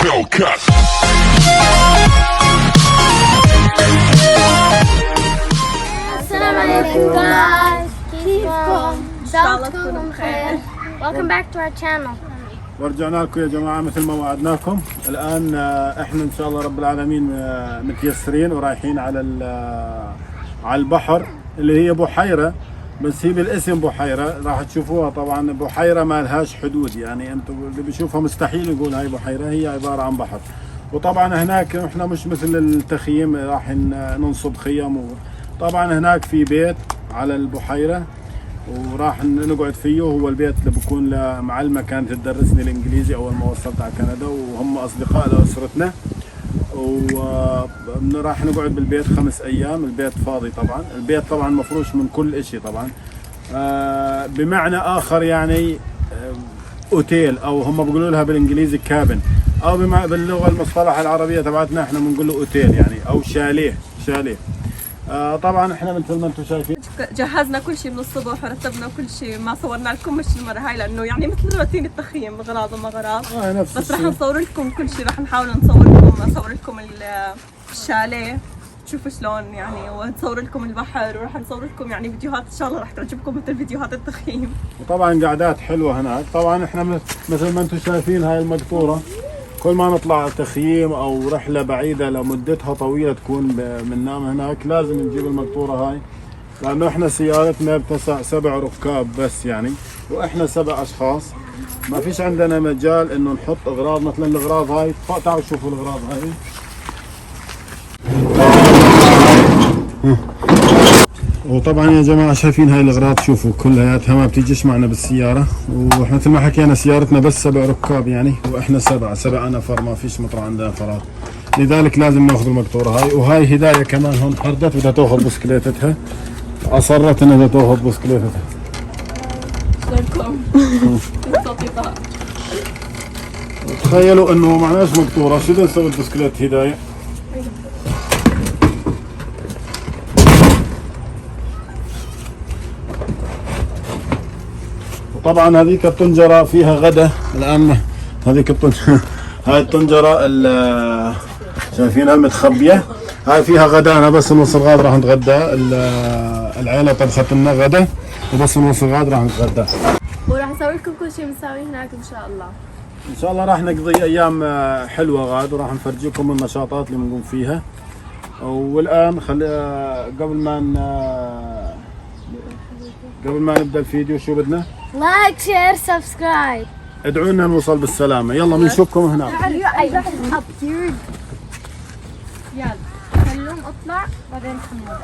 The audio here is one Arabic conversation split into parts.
Hellcat. السلام عليكم guys. كيفكم؟ دعوتكم بخير. Welcome back to our channel. ورجعنا لكم يا جماعة مثل ما وعدناكم. الآن احنا إن شاء الله رب العالمين متيسرين ورايحين على البحر اللي هي بحيرة، بس هي بالاسم بحيرة. راح تشوفوها طبعا. بحيرة ما لهاش حدود، يعني انتم اللي بيشوفها مستحيل يقول هاي بحيرة، هي عبارة عن بحر. وطبعا هناك احنا مش مثل التخييم راح ننصب خيم. طبعا هناك في بيت على البحيرة وراح نقعد فيه. هو البيت اللي بكون لمعلمة كانت تدرسني الانجليزي اول ما وصلت على كندا، وهم اصدقاء لاسرتنا. وراح نقعد بالبيت 5 ايام. البيت فاضي طبعا، البيت طبعا مفروش من كل اشي طبعا. بمعنى اخر يعني اوتيل، او هم بيقولوا لها بالانجليزي كابن، او باللغه المصطلح العربيه تبعتنا احنا بنقول له اوتيل يعني، او شاليه. طبعا احنا مثل ما انتم شايفين جهزنا كل شيء من الصبح ورتبنا كل شيء. ما صورنا لكم مش المره هاي لانه يعني مثل روتين التخييم، غراض وما غراض. بس رح نصور لكم كل شيء. رح نحاول نصور لكم الشاليه تشوفوا شلون يعني، ونصور لكم البحر، ورح نصور لكم يعني فيديوهات ان شاء الله رح تعجبكم مثل فيديوهات التخييم. وطبعا قعدات حلوه هناك. طبعا احنا مثل ما انتم شايفين هاي المقطوره، كل ما نطلع تخييم او رحله بعيده لمدتها طويله تكون بننام هناك، لازم نجيب المقطوره هاي، لانه احنا سيارتنا بتسع 7 ركاب بس يعني، واحنا 7 اشخاص. ما فيش عندنا مجال انه نحط اغراض. مثلا الاغراض هاي، تعالوا شوفوا الاغراض هاي. وطبعا يا جماعه شايفين هاي الاغراض، شوفوا كلياتها ما بتجيش معنا بالسياره. ومثل ما حكينا سيارتنا بس 7 ركاب يعني، واحنا 7 نفر، ما فيش مطرح عندنا فرات، لذلك لازم ناخذ المقطوره هاي. وهاي هدايه كمان هون حردت بدها تاخذ بسكليتتها، اصرت انها بدها تاخذ بسكليتتها. شلونكم؟ تخيلوا انه معناش مقطوره، شو بدنا نسوي البسكليت هدايه؟ طبعا هذيك الطنجرة فيها غدا الآن. هذيك الطنجرة هاي الطنجرة شايفينها المتخبية، هاي فيها غدا. أنا بس نوصل غاد راح نتغدى. العيلة طبخت لنا غدا، وبس نوصل غاد راح نتغدى. وراح اسوي لكم كل شيء بنسويه هناك ان شاء الله. إن شاء الله راح نقضي أيام حلوة غاد، وراح نفرجيكم النشاطات اللي بنقوم فيها. والآن قبل ما نبدأ الفيديو شو بدنا؟ لايك شير سبسكرايب. ادعوا لنا نوصل بالسلامة. يلا بنشوفكم هناك. يلا خلوهم اطلع بعدين حموده.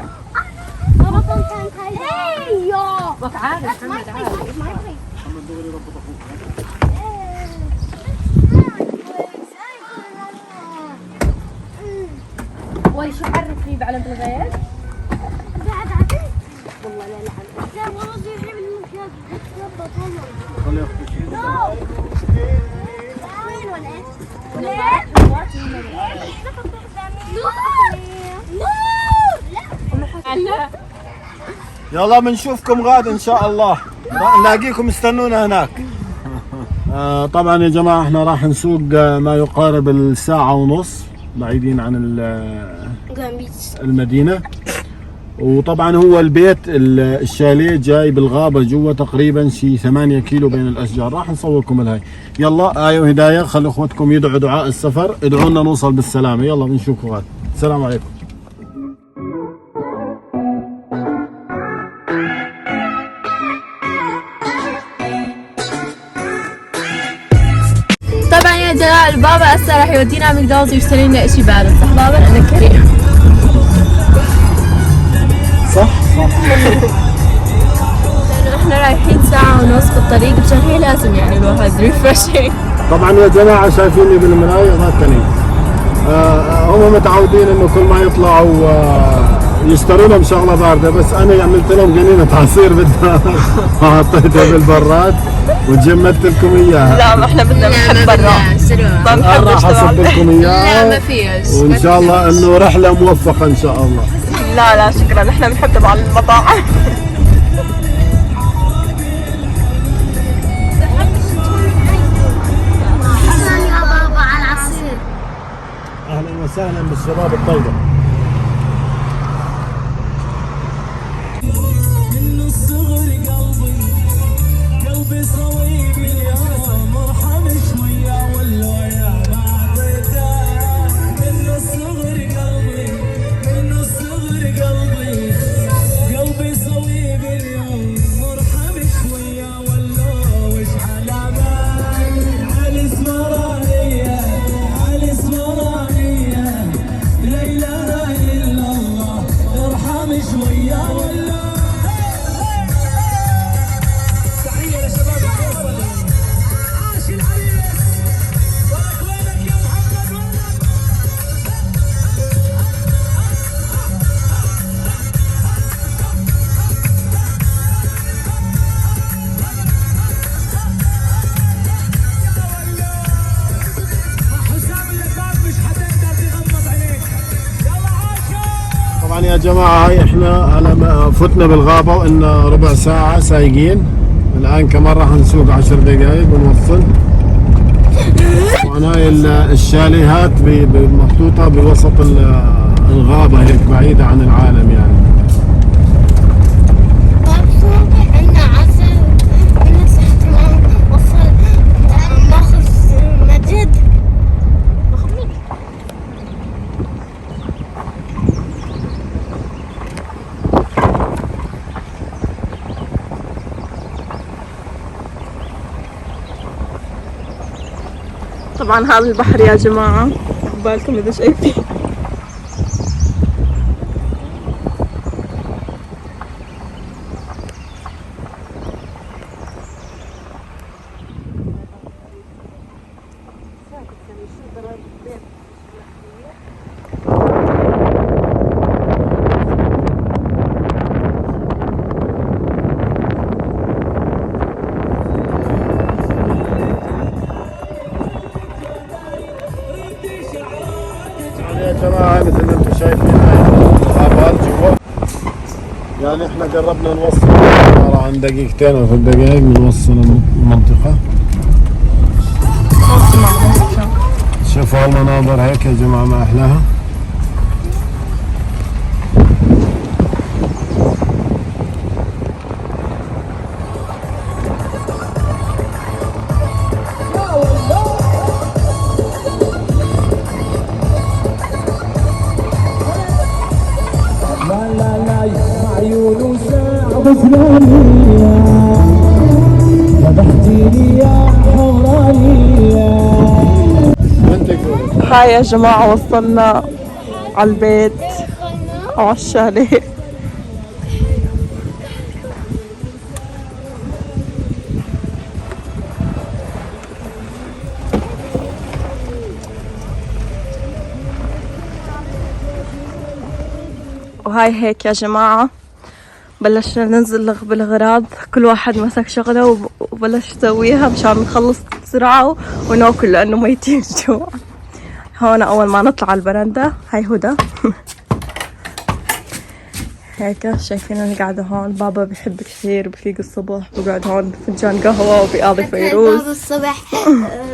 بابا كان هاي يا بك عارف محمد عارف. محمد دغري ربط اخوك. وي شو عرفني بعلم الغير؟ بعد عدل؟ والله لا لا والله زي يحب المكياج يضبط والله. خلي اختي. يلا بنشوفكم غاد ان شاء الله. نلاقيكم، استنونا هناك. طبعا يا جماعه احنا راح نسوق ما يقارب 1.5 ساعة بعيدين عن المدينه. وطبعا هو البيت الشاليه جاي بالغابه جوا، تقريبا شي 8 كيلو بين الاشجار. راح نصوركم الهاي. يلا ايوه هدايه، خلوا اخوتكم يدعوا دعاء السفر، ادعوا لنا نوصل بالسلامه. يلا بنشوفكم غاد. السلام عليكم. طبعا يا جماعة البابا هسه راح يودينا على ماكدونالدز ويشتري لنا اشي بارد، صح بابا؟ لأنه كريم. صح لأنه احنا رايحين 1.5 ساعة بالطريق، عشان هي لازم يعني الواحد ريفرشينج. طبعا يا جماعه شايفيني بالمرايه غاتني. هم متعودين انه كل ما يطلعوا يشتروا لهم شغله بارده، بس انا عملت لهم جنينه عصير بالدار وحطيتها بالبراد وجمدت لكم اياها. لا ما احنا بدنا نحب برا، ما بنحبش راح اصب لكم اياها. لا ما فيش. وان شاء الله انه رحله موفقه ان شاء الله. لا شكرا، احنا بنحب تبع المطاعم. يا بابا على العصير. وسهلا بالشباب الطيبة. من الصغر قلبي صويب اليوم مرحم شوية واللويا ما عطيته. من الصغر قلبي صويب اليوم مرحم شوية واللو وش علامة على الاسمرانية لا إله إلا الله ارحم شوية واللو. طبعا يا جماعة هاي احنا على ما فتنا بالغابة وإن ربع ساعة سايقين. الآن كمان راح نسوق 10 دقايق ونوصل. طبعا هاي الشاليهات محطوطة بوسط الغابة هيك بعيدة عن العالم يعني. طبعا هذا البحر يا جماعة، بالكم إذا شايفين. يا جماعة مثل ما انتم شايفين هاي الغابات جوا. يعني احنا قربنا نوصل عن دقيقتين او 3 دقائق بنوصل المنطقة. شوفوا المناظر هيك يا جماعة ما احلاها. عيونه ساعة بزلانية ذبحتيني يا حورانية. هاي يا جماعة وصلنا على البيت أو على الشاليه. وهاي هيك يا جماعة بلشنا ننزل بالغراض، كل واحد مسك شغله وبلش يسويها مشان نخلص بسرعة وناكل لأنه ميتين جوع. هون أول ما نطلع على البرندة هاي هدى هيك شايفين أنا قاعدة هون. بابا بيحب كثير بفيق الصبح بقعد هون فنجان قهوة وبيقاضي فيروز. بابا الصبح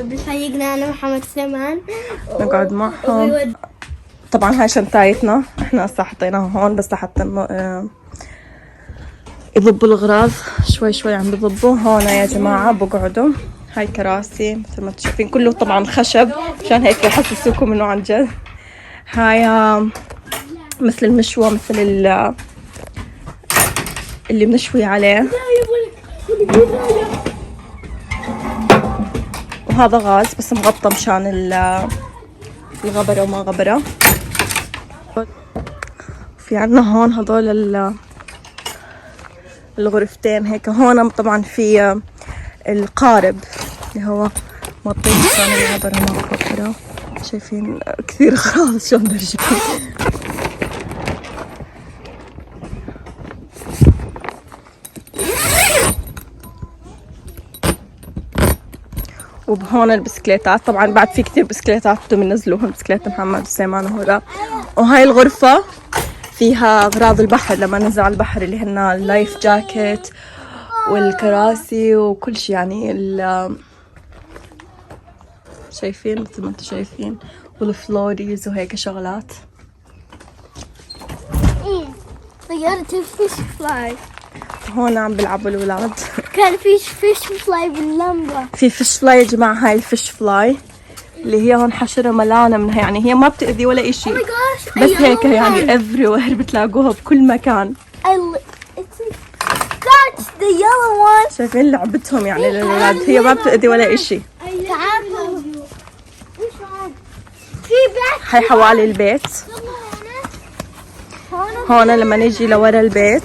بفيقنا أنا ومحمد سليمان نقعد معهم. طبعا هاي شنطايتنا احنا هسه حطيناها هون بس لحتى يضبوا الغراض شوي شوي عم بيضبوا. هون يا جماعة بقعدوا. هاي كراسي مثل ما تشوفين كله طبعا خشب مشان هيك يحسسوكم انه عن جد. هاي مثل المشوى مثل اللي بنشوي عليه. وهذا غاز بس مغطى مشان الغبرة وما غبرة. في عنا هون هذول الغرفتين هيك. هون طبعا في القارب اللي هو مطيب مشان الغبرة ما غبرة. شايفين كثير غراض شلون برجيكم. وهون البسكليتات طبعا بعد في كثير بسكليتات بدهم ينزلوهم بسكليت محمد وسيمان وهذا. وهاي الغرفة فيها أغراض البحر لما ننزل على البحر اللي هن اللايف جاكيت والكراسي وكل شيء يعني شايفين مثل ما انتم شايفين، والفلوريز وهيك شغلات. طيارة الفيش فلاي. هون عم بيلعبوا الأولاد. كان فيش فلاي باللمبة. في فيش فلاي يا جماعة. هاي الفيش فلاي اللي هي هون حشرة ملانة منها، يعني هي ما بتأذي ولا إشي، بس هيك يعني everywhere بتلاقوها بكل مكان. That's the yellow one. شايفين لعبتهم يعني للأولاد، هي ما بتأذي ولا إشي. تعالوا. في بعد. هاي حوالي البيت. هون لما نيجي لورا البيت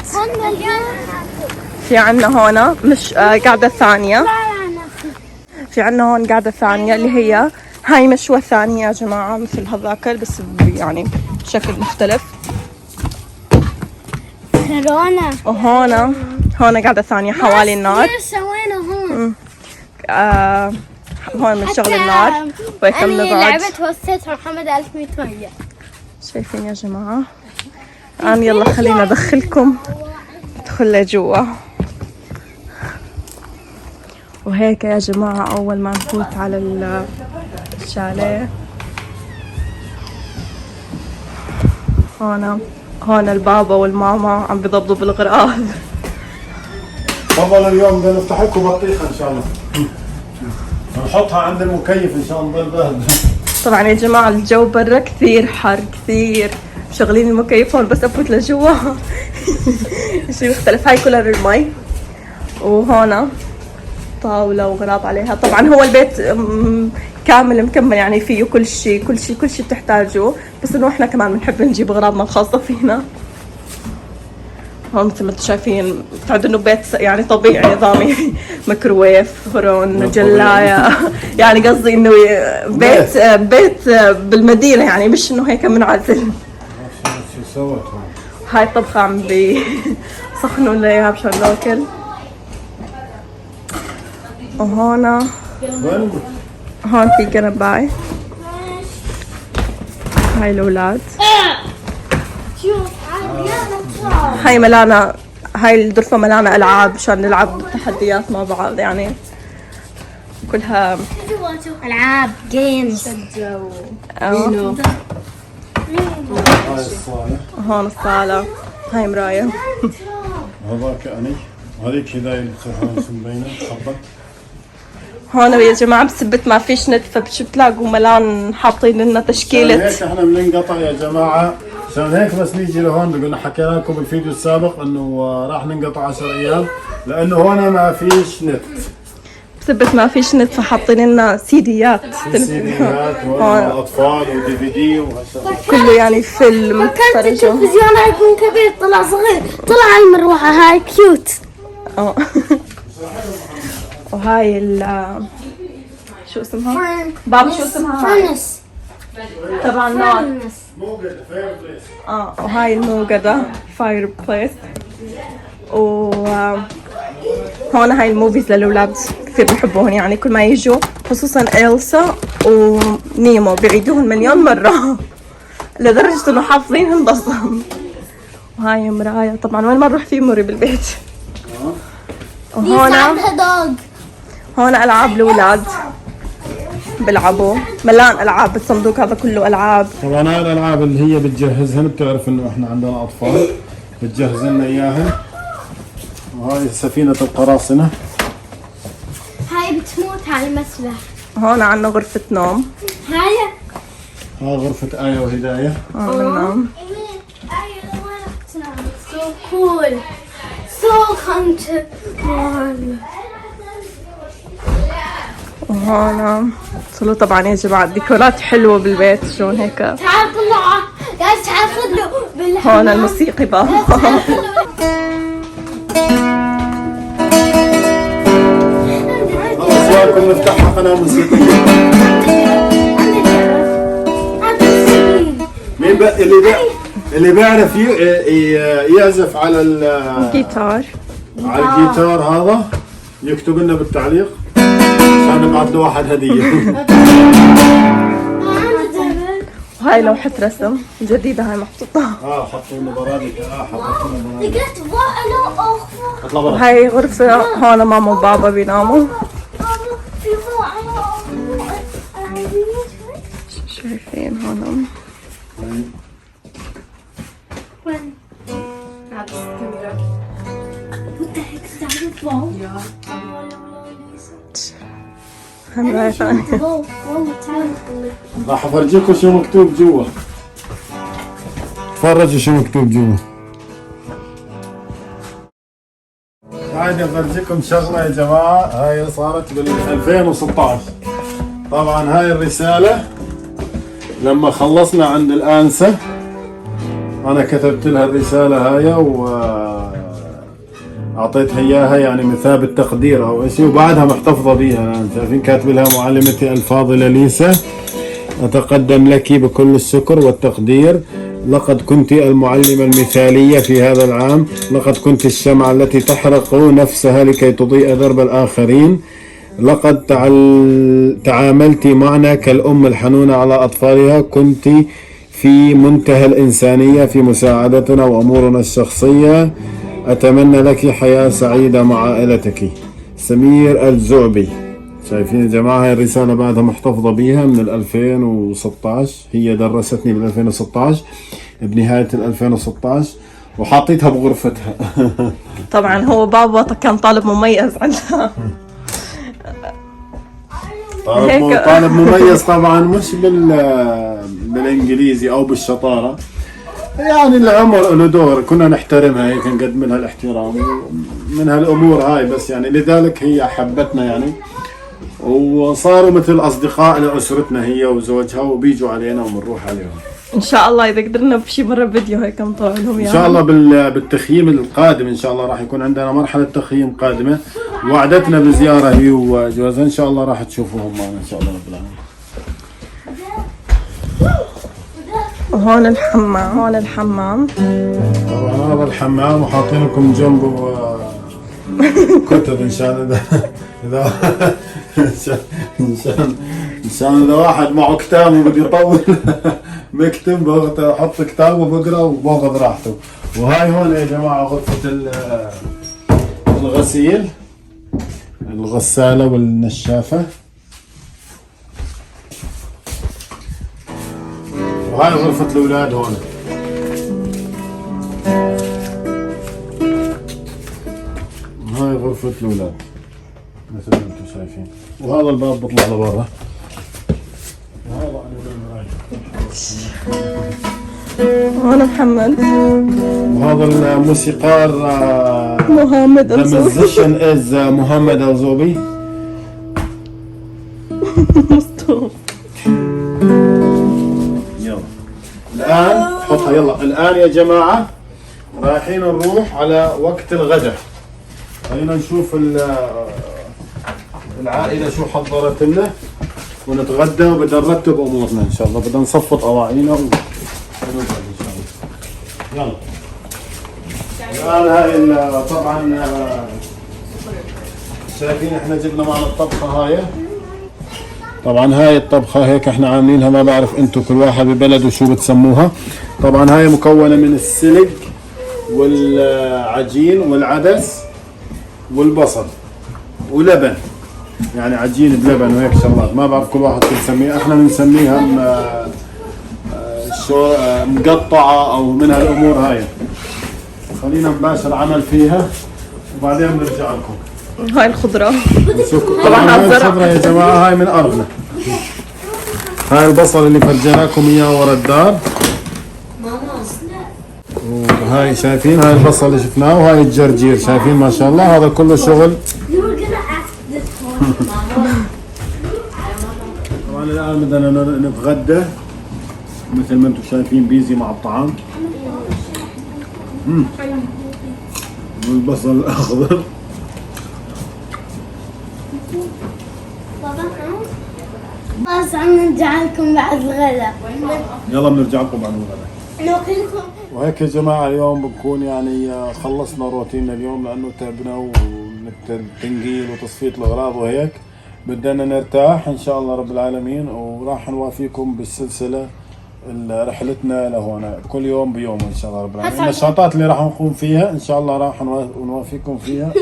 في عنا هون مش قاعدة ثانية، في عنا هون قاعدة ثانية اللي هي هاي مشوى ثانية يا جماعة مثل هذاكر بس يعني بشكل مختلف. كورونا. هون قاعدة ثانية حوالي النار. سوينا هون. هون بنشغل النار وهيك بنقعد. لعبت وصيتها محمد 1100. شايفين يا جماعة؟ الآن يلا خلينا أدخلكم ندخل لجوا. وهيك يا جماعة أول ما نفوت على الشاليه هون البابا والماما عم بيضبطوا بالغراب. تفضل اليوم بدنا نفتح لكم بطيخة إن شاء الله، نحطها عند المكيف إن شاء الله بالبرد. طبعا يا جماعة الجو برا كثير حر كثير، مشغلين المكيف هون بس أفوت لجوا شيء مختلف. هاي كولر المي، وهون طاولة وغراب عليها. طبعا هو البيت كامل مكمل يعني فيه كل شيء بتحتاجوه، بس انه احنا كمان بنحب نجيب اغراضنا الخاصة فينا. هون مثل ما انتم شايفين بتعد انه بيت يعني طبيعي نظامي، ميكروويف، فرن، جلاية يعني قصدي انه بيت بالمدينة يعني، مش انه هيك منعزل. هاي الطبخة عم بيسخنوا لنا اياها مشان ناكل. وهون في جنباي هاي الأولاد. هاي ملانة، هاي الغرفة ملانة ألعاب عشان نلعب تحديات مع بعض يعني كلها ألعاب جيمز. هون الصالة، هاي مراية. هذاك أني وهذيك هداية اللي بيننا خبط. هون يا جماعة بسبت ما فيش نت فبتلاقوا ملان حاطين لنا تشكيلة. هيك احنا بننقطع يا جماعة، عشان هيك بس نيجي لهون قلنا حكينا لكم بالفيديو السابق انه راح ننقطع 10 ايام لانه هون ما فيش نت. بسبت ما فيش نت فحاطين لنا سيديات واطفال ودي في دي كله يعني فيلم. كانت التلفزيون يكون كبير طلع صغير، طلع المروحة هاي كيوت. وهاي شو اسمها؟ بابا شو اسمها؟ فرنس تبع النار. وهاي الموقدة فاير بليس. هون هاي الموفيز للأولاد كثير بحبوهن يعني، كل ما يجوا خصوصا إلسا ونيمو بيعيدوهن مليون مرة لدرجة انه حافظينهن بس. وهاي مراية طبعا وين ما نروح في مري بالبيت. هون ألعاب الأولاد بيلعبوا، ملان ألعاب بالصندوق هذا كله ألعاب. طبعا هاي الألعاب اللي هي بتجهزهن، بتعرف انه احنا عندنا أطفال بتجهز لنا إياهن. وهاي سفينة القراصنة، هاي بتموت على المسبح. هون عنا غرفة نوم، هاي غرفة آية وهداية. نعم. So cool, so comfortable. وهون صلوا طبعا يا جماعة الديكورات حلوة بالبيت شلون هيك. تعال طلعوا جايز، تعال خذوا بالحمام. هون الموسيقي بابا. أصلاكم نفتحها قناة موسيقية. مين اللي بيعرف يعزف على الجيتار هذا يكتب لنا بالتعليق عشان نبعث له واحد هدية. وهاي لوحة رسم جديدة هاي محطوطة. حطوا لنا برامج. حطوا لنا برامج. وهاي غرفة هون ماما وبابا بيناموا. شايفين هون وين؟ What the heck is that a ball? والله تعال. راح افرجيكم شو مكتوب جوا. تفرجوا شو مكتوب جوا. قاعد افرجيكم شغله يا جماعه، هاي صارت بال 2016. طبعا هاي الرساله لما خلصنا عند الانسه انا كتبت لها الرساله هاي اعطيتها اياها يعني مثابة تقدير او شيء، وبعدها محتفظه بيها الان. شايفين كاتب لها: معلمتي الفاضله ليسا، اتقدم لك بكل الشكر والتقدير، لقد كنت المعلمة المثالية في هذا العام، لقد كنت الشمعة التي تحرق نفسها لكي تضيء درب الآخرين، لقد تعاملت معنا كالأم الحنونة على أطفالها، كنت في منتهى الإنسانية في مساعدتنا وأمورنا الشخصية، أتمنى لك حياة سعيدة مع عائلتك. سمير الزعبي. شايفين يا جماعة هاي الرسالة بعدها محتفظة بيها من 2016، هي درستني بال 2016 بنهاية 2016 وحاطيتها بغرفتها. طبعا هو بابا كان طالب مميز عندها. طالب مميز طبعا مش بالانجليزي او بالشطارة، يعني العمر له دور، كنا نحترمها هيك نقدم لها الاحترام من هالامور هاي، بس يعني لذلك هي حبتنا يعني، وصاروا مثل اصدقاء لاسرتنا هي وزوجها، وبيجوا علينا وبنروح عليهم. ان شاء الله اذا قدرنا بشي مره فيديو هيك نطلع لهم ان شاء الله بالتخييم القادم ان شاء الله راح يكون عندنا مرحله تخييم قادمه، وعدتنا بزياره هي وجوزها، ان شاء الله راح تشوفوهم معنا ان شاء الله رب العالمين. وهون الحمام، هون الحمام طبعا هذا الحمام وحاطين لكم جنبه كتب انشان اذا انشان اذا واحد معه كتاب وبده يطول مكتب بحط كتاب وبقرا وباخذ راحته. وهاي هون يا جماعه غرفه الغسيل، الغساله والنشافه، وهاي غرفه الاولاد هون. هاي غرفة الأولاد مثل ما انتم شايفين، وهذا الباب بيطلع لبرا، وهذا هون محمد، وهذا الموسيقار محمد The musician is محمد الزوبي. يلا الآن حطها، يلا الآن يا جماعة رايحين نروح على وقت الغداء. خلينا نشوف العائلة شو حضرت لنا ونتغدى، وبدنا نرتب امورنا ان شاء الله، بدنا نصفط اواعينا ونقعد ان شاء الله. يلا الان هاي طبعا شايفين احنا جبنا معنا الطبخة هاي. طبعا هاي الطبخة هيك احنا عاملينها، ما بعرف انتم كل واحد ببلده شو بتسموها. طبعا هاي مكونة من السلق والعجين والعدس والبصل ولبن، يعني عجين بلبن وهيك شغلات، ما بعرف كل واحد شو بسميها، احنا بنسميها مقطعة او من هالامور هاي. خلينا نباشر عمل فيها وبعدين بنرجع لكم. هاي الخضرة طبعا هاي الخضرة يا جماعة هاي من ارضنا. هاي البصل اللي فرجيناكم اياه ورا الدار، وهاي شايفين هاي البصل اللي شفناه، وهاي الجرجير شايفين ما شاء الله، هذا كله شغل. طبعا الان بدنا نتغدى مثل ما انتم شايفين، بيزي مع الطعام والبصل الاخضر. خلاص عم نرجع لكم بعد الغداء. يلا بنرجع لكم بعد الغداء. وهيك يا جماعة اليوم بنكون يعني خلصنا روتيننا اليوم، لأنه تعبنا ومثل تنقيل وتصفية الأغراض وهيك، بدنا نرتاح إن شاء الله رب العالمين، وراح نوافيكم بالسلسلة رحلتنا لهون كل يوم بيوم إن شاء الله رب العالمين. النشاطات اللي راح نقوم فيها إن شاء الله راح نوافيكم فيها.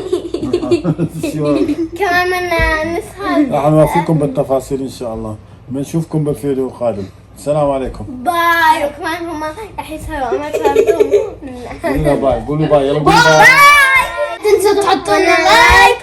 كمان من نسهر، راح نوافيكم بالتفاصيل إن شاء الله. بنشوفكم بالفيديو القادم. السلام عليكم. باي. وكمان هم راح يسووا ما فهمتهم. قولوا باي، قولوا باي، يلا قولوا باي. باي. تنسوا تحطوا لنا لايك